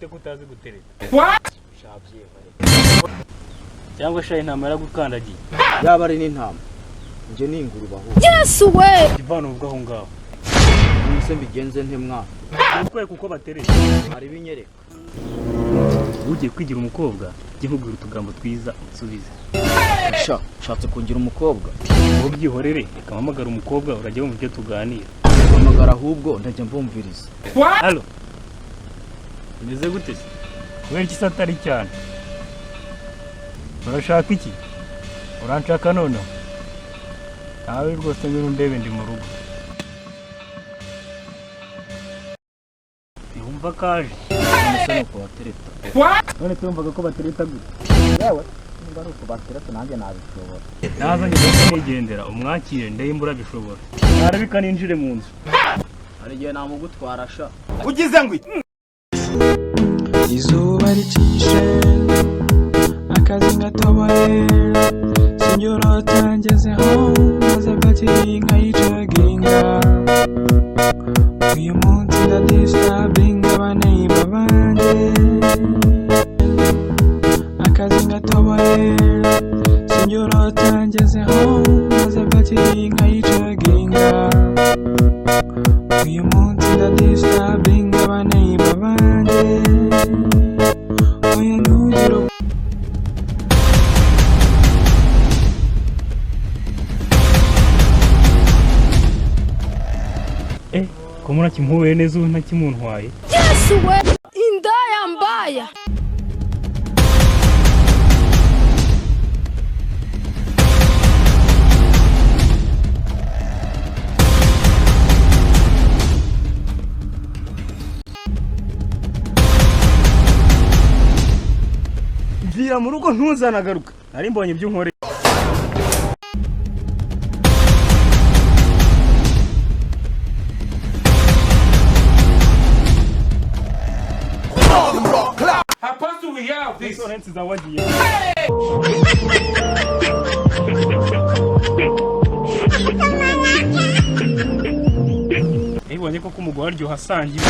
gute kutazi gutereta What? shabye cyangwa shayi intama yaragukandagiye yaba ari n'intama nje n'ingurube aho Yes we ivana ubwo aho ngaho nise mbigenze nte mwana ukwe kuko batereta ari binyereka ugiye kwigira umukobwa gihugura utugambo twiza utsubize shatse kungira umukobwa uwo byihorere reka mpamagara umukobwa urajya mu byo tuganira mpamagara ahubwo ndajya mbumviriza halo bimeze gute se kubera iki satari cyane urashaka iki uranshaka noneho nawe rwose ngwino ndebe ndi mu rugo yumva kaje nise nuko batereta none twumvaga ko batereta gute yewe nimba ari uko batereta nanjye nabishobora nazanye ndetse nigendera umwakire ndayimbura bishobora narabika ninjire mu nzu hari igihe namugutwara sha Ugize ngo izuba ricishe akazi gatoboye sinyorota ngezeho maze batiri nkayicaginga uyu munsi ndadistabinga abaneiba banje akazi gatoboye sinyorota ngezeho maze batiri nkayicaginga uyu munsi ndadistabinga abaneiba banje oya ntugire ko murakimpuye neza ubu ntakimuntwaye Yes we indaya mbaya mvira mu rugo ntuzanagaruka nari mbonye ibyo nkore Apostle, we have this. sonensi zawagiye ibonye ko kumugwa aryoha asangiye